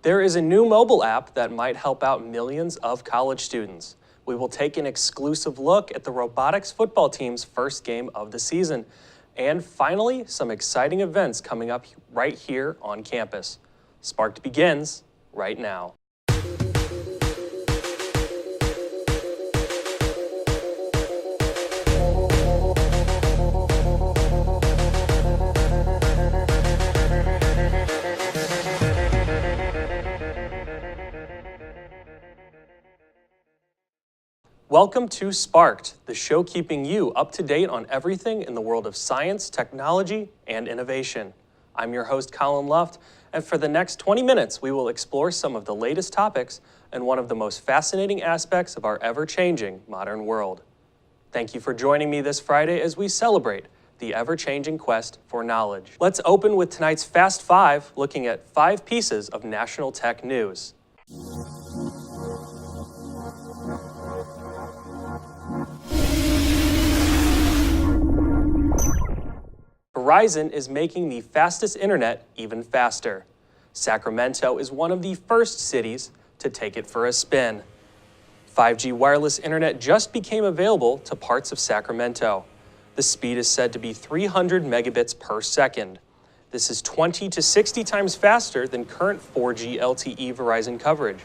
There is a new mobile app that might help out millions of college students. We will take an exclusive look at the robotics football team's first game of the season. And finally, some exciting events coming up right here on campus. Sparked begins right now. Welcome to Sparked, the show keeping you up to date on everything in the world of science, technology, and innovation. I'm your host, Colin Luft, and for the next 20 minutes, we will explore some of the latest topics and one of the most fascinating aspects of our ever-changing modern world. Thank you for joining me this Friday as we celebrate the ever-changing quest for knowledge. Let's open with tonight's Fast Five, looking at 5 pieces of national tech news. Verizon is making the fastest internet even faster. Sacramento is one of the first cities to take it for a spin. 5G wireless internet just became available to parts of Sacramento. The speed is said to be 300 megabits per second. This is 20 to 60 times faster than current 4G LTE Verizon coverage.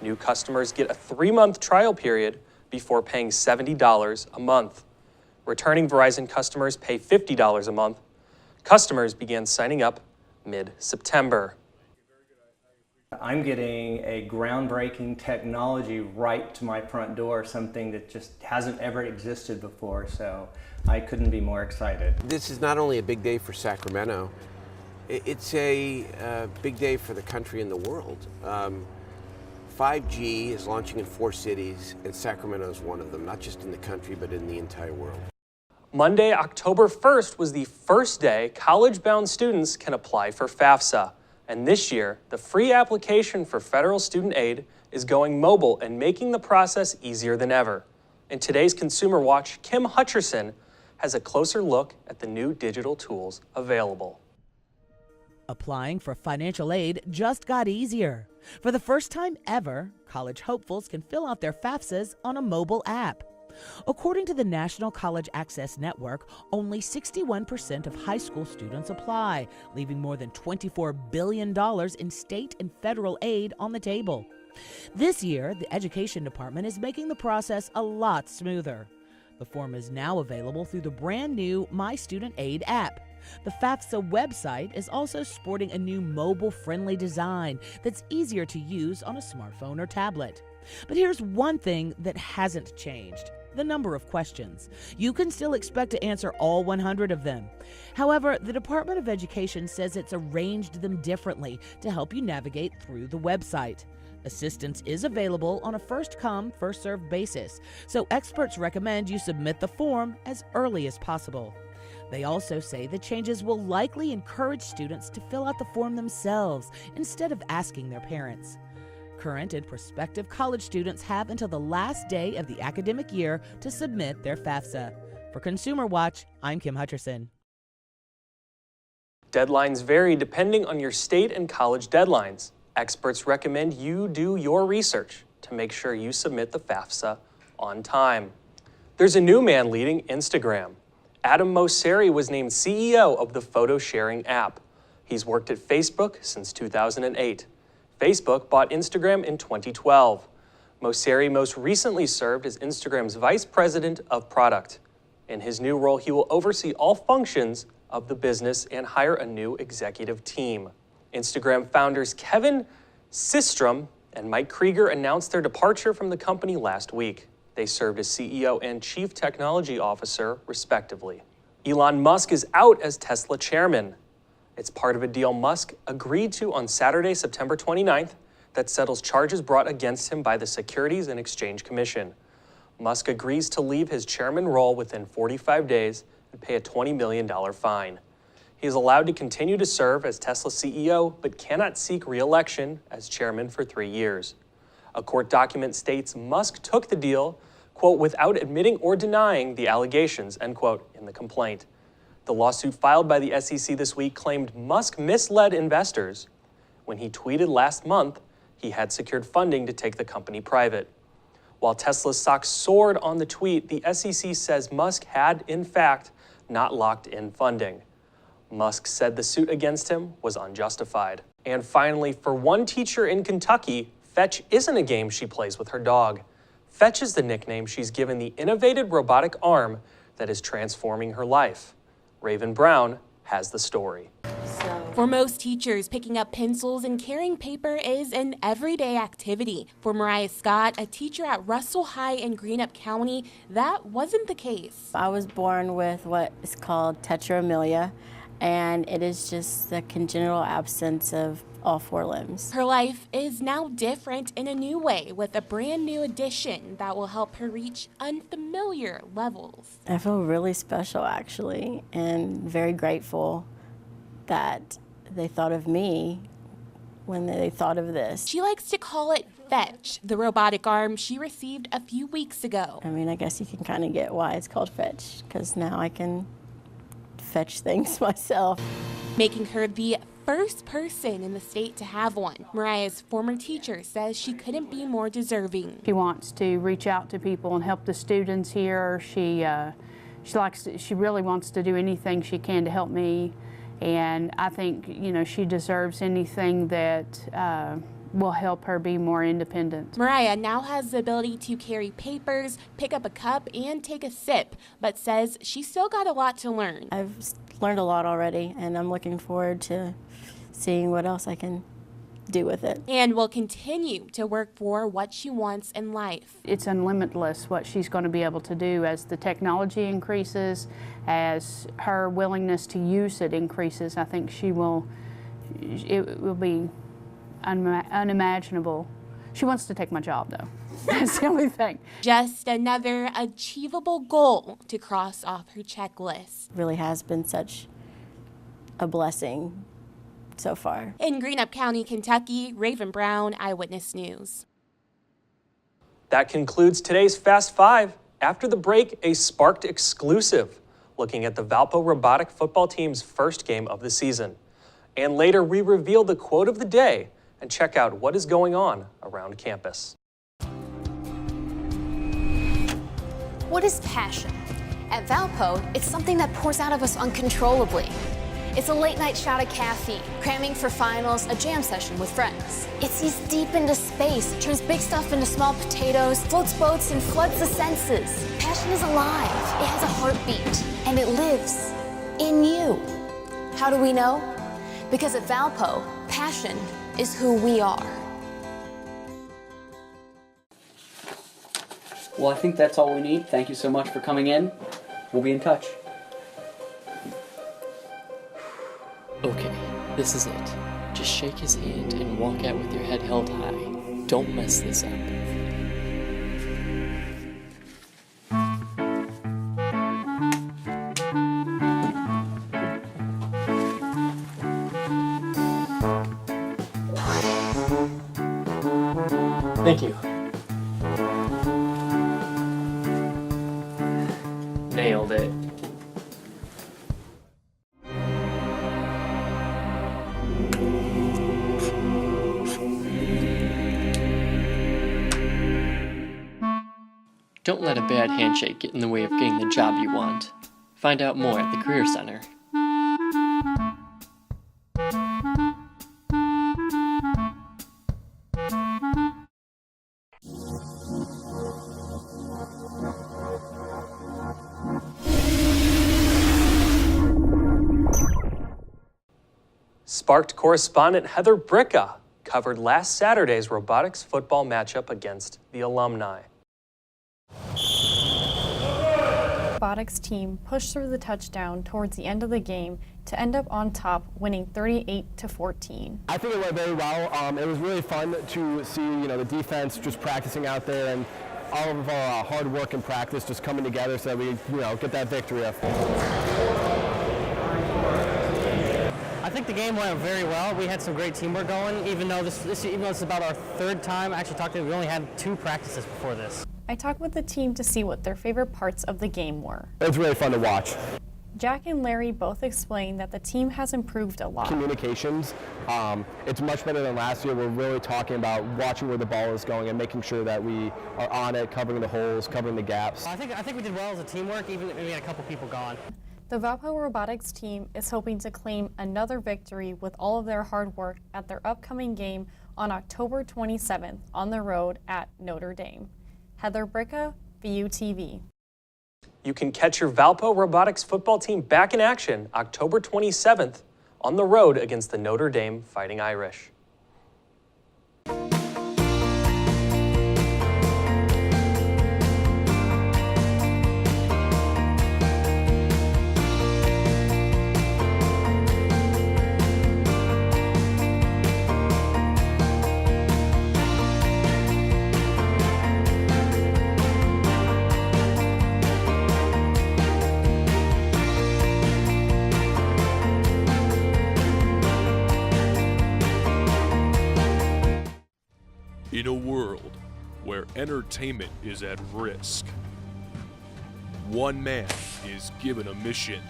New customers get a 3-month trial period before paying $70 a month. Returning Verizon customers pay $50 a month. Customers began signing up mid-September. I'm getting a groundbreaking technology right to my front door, something that just hasn't ever existed before, so I couldn't be more excited. This is not only a big day for Sacramento, it's a big day for the country and the world. 5G is launching in 4 cities, and Sacramento is one of them, not just in the country, but in the entire world. Monday, October 1st was the first day college-bound students can apply for FAFSA. And this year, the free application for federal student aid is going mobile and making the process easier than ever. In today's Consumer Watch, Kim Hutcherson has a closer look at the new digital tools available. Applying for financial aid just got easier. For the first time ever, college hopefuls can fill out their FAFSAs on a mobile app. According to the National College Access Network, only 61% of high school students apply, leaving more than $24 billion in state and federal aid on the table. This year, the Education Department is making the process a lot smoother. The form is now available through the brand new My Student Aid app. The FAFSA website is also sporting a new mobile-friendly design that's easier to use on a smartphone or tablet. But here's one thing that hasn't changed: the number of questions. You can still expect to answer all 100 of them. However, the Department of Education says it's arranged them differently to help you navigate through the website. Assistance is available on a first-come, first-served basis, so experts recommend you submit the form as early as possible. They also say the changes will likely encourage students to fill out the form themselves instead of asking their parents. Current and prospective college students have until the last day of the academic year to submit their FAFSA. For Consumer Watch, I'm Kim Hutcherson. Deadlines vary depending on your state and college deadlines. Experts recommend you do your research to make sure you submit the FAFSA on time. There's a new man leading Instagram. Adam Mosseri was named CEO of the photo-sharing app. He's worked at Facebook since 2008. Facebook bought Instagram in 2012. Mosseri most recently served as Instagram's Vice President of Product. In his new role, he will oversee all functions of the business and hire a new executive team. Instagram founders Kevin Systrom and Mike Krieger announced their departure from the company last week. They served as CEO and Chief Technology Officer, respectively. Elon Musk is out as Tesla chairman. It's part of a deal Musk agreed to on Saturday, September 29th, that settles charges brought against him by the Securities and Exchange Commission. Musk agrees to leave his chairman role within 45 days and pay a $20 million fine. He is allowed to continue to serve as Tesla CEO, but cannot seek re-election as chairman for 3 years. A court document states Musk took the deal, quote, without admitting or denying the allegations, end quote, in the complaint. The lawsuit filed by the SEC this week claimed Musk misled investors when he tweeted last month he had secured funding to take the company private. While Tesla's stock soared on the tweet, the SEC says Musk had, in fact, not locked in funding. Musk said the suit against him was unjustified. And finally, for one teacher in Kentucky, Fetch isn't a game she plays with her dog. Fetch is the nickname she's given the innovative robotic arm that is transforming her life. Raven Brown has the story. For most teachers, picking up pencils and carrying paper is an everyday activity. For Mariah Scott, a teacher at Russell High in Greenup County, that wasn't the case. I was born with what is called tetraamelia, and it is just the congenital absence of all four limbs. Her life is now different in a new way with a brand new addition that will help her reach unfamiliar levels. I feel really special, actually, and very grateful that they thought of me when they thought of this. She likes to call it Fetch, the robotic arm she received a few weeks ago. I mean, I guess you can kind of get why it's called Fetch, because now I can fetch things myself. Making her the first person in the state to have one. Mariah's former teacher says she couldn't be more deserving. She wants to reach out to people and help the students here. She really wants to do anything she can to help me, and I think, you know, she deserves anything that will help her be more independent. Mariah now has the ability to carry papers, pick up a cup, and take a sip, but says she's still got a lot to learn. I've learned a lot already, and I'm looking forward to seeing what else I can do with it. And will continue to work for what she wants in life. It's unlimitless what she's going to be able to do as the technology increases, as her willingness to use it increases. I think it will be unimaginable. She wants to take my job, though. That's the only thing. Just another achievable goal to cross off her checklist. It really has been such a blessing so far. In Greenup County, Kentucky, Raven Brown, Eyewitness News. That concludes today's Fast Five. After the break, a Sparked exclusive, looking at the Valpo robotic football team's first game of the season. And later, we reveal the quote of the day and check out what is going on around campus. What is passion? At Valpo, it's something that pours out of us uncontrollably. It's a late night shot of caffeine, cramming for finals, a jam session with friends. It sees deep into space, turns big stuff into small potatoes, floats boats and floods the senses. Passion is alive, it has a heartbeat, and it lives in you. How do we know? Because at Valpo, passion is who we are. Well, I think that's all we need. Thank you so much for coming in. We'll be in touch. Okay, this is it. Just shake his hand and walk out with your head held high. Don't mess this up. Thank you. Nailed it. Don't let a bad handshake get in the way of getting the job you want. Find out more at the Career Center. Sparked correspondent Heather Bricka covered last Saturday's robotics football matchup against the Alumni. Robotics team pushed through the touchdown towards the end of the game to end up on top, winning 38-14. I think it went very well. It was really fun to see, the defense just practicing out there and all of our hard work and practice just coming together so that we, get that victory. I think the game went very well. We had some great teamwork going, even though this is about our third time. I actually we only had 2 practices before this. I talked with the team to see what their favorite parts of the game were. It was really fun to watch. Jack and Larry both explained that the team has improved a lot. Communications, it's much better than last year. We're really talking about watching where the ball is going and making sure that we are on it, covering the holes, covering the gaps. I think we did well as a teamwork, even if we had a couple people gone. The Valpo Robotics team is hoping to claim another victory with all of their hard work at their upcoming game on October 27th on the road at Notre Dame. Heather Bricka, VUTV. You can catch your Valpo Robotics football team back in action October 27th on the road against the Notre Dame Fighting Irish. In a world where entertainment is at risk, one man is given a mission,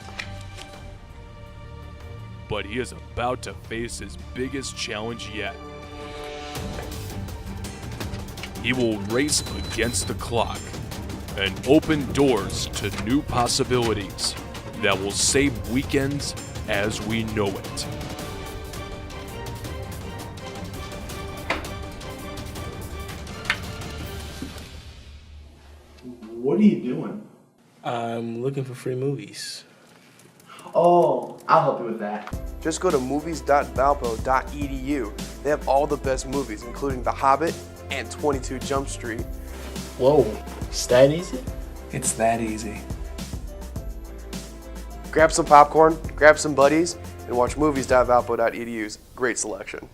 but he is about to face his biggest challenge yet. He will race against the clock and open doors to new possibilities that will save weekends as we know it. What are you doing? I'm looking for free movies. Oh, I'll help you with that. Just go to movies.valpo.edu. They have all the best movies, including The Hobbit and 22 Jump Street. Whoa, it's that easy? It's that easy. Grab some popcorn, grab some buddies, and watch movies.valpo.edu's great selection.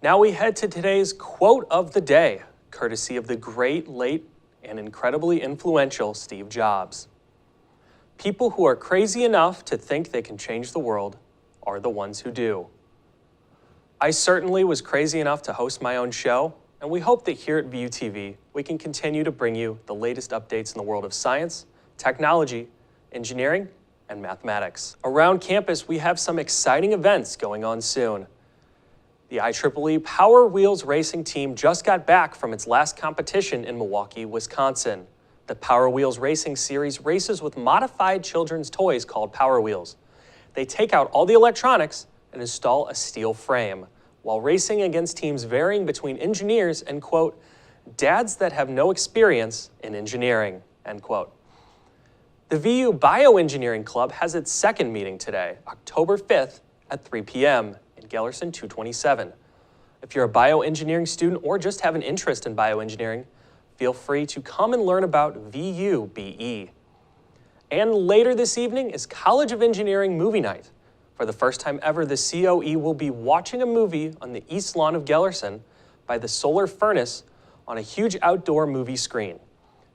Now we head to today's quote of the day, courtesy of the great, late, and incredibly influential Steve Jobs. People who are crazy enough to think they can change the world are the ones who do. I certainly was crazy enough to host my own show, and we hope that here at VUTV, we can continue to bring you the latest updates in the world of science, technology, engineering, and mathematics. Around campus, we have some exciting events going on soon. The IEEE Power Wheels racing team just got back from its last competition in Milwaukee, Wisconsin. The Power Wheels Racing Series races with modified children's toys called Power Wheels. They take out all the electronics and install a steel frame, while racing against teams varying between engineers and, quote, dads that have no experience in engineering, end quote. The VU Bioengineering Club has its second meeting today, October 5th at 3 p.m. in Gellerson 227. If you're a bioengineering student or just have an interest in bioengineering, feel free to come and learn about VUBE. And later this evening is College of Engineering Movie Night. For the first time ever, the COE will be watching a movie on the east lawn of Gellerson by the Solar Furnace on a huge outdoor movie screen.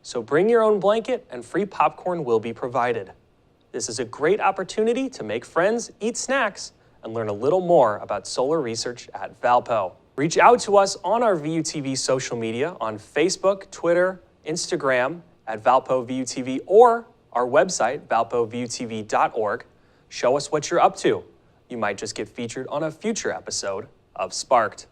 So bring your own blanket and free popcorn will be provided. This is a great opportunity to make friends, eat snacks, and learn a little more about solar research at Valpo. Reach out to us on our VUTV social media on Facebook, Twitter, Instagram at Valpo VUTV, or our website, valpovutv.org. Show us what you're up to. You might just get featured on a future episode of Sparked.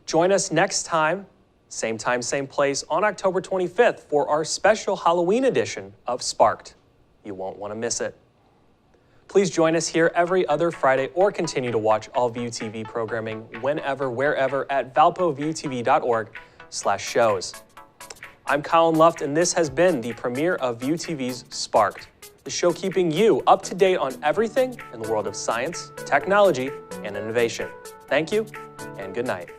Join us next time, same place, on October 25th for our special Halloween edition of Sparked. You won't want to miss it. Please join us here every other Friday or continue to watch all VUTV programming whenever, wherever at valpovutv.org/shows. I'm Colin Luft, and this has been the premiere of VUTV's Sparked, the show keeping you up to date on everything in the world of science, technology, and innovation. Thank you, and good night.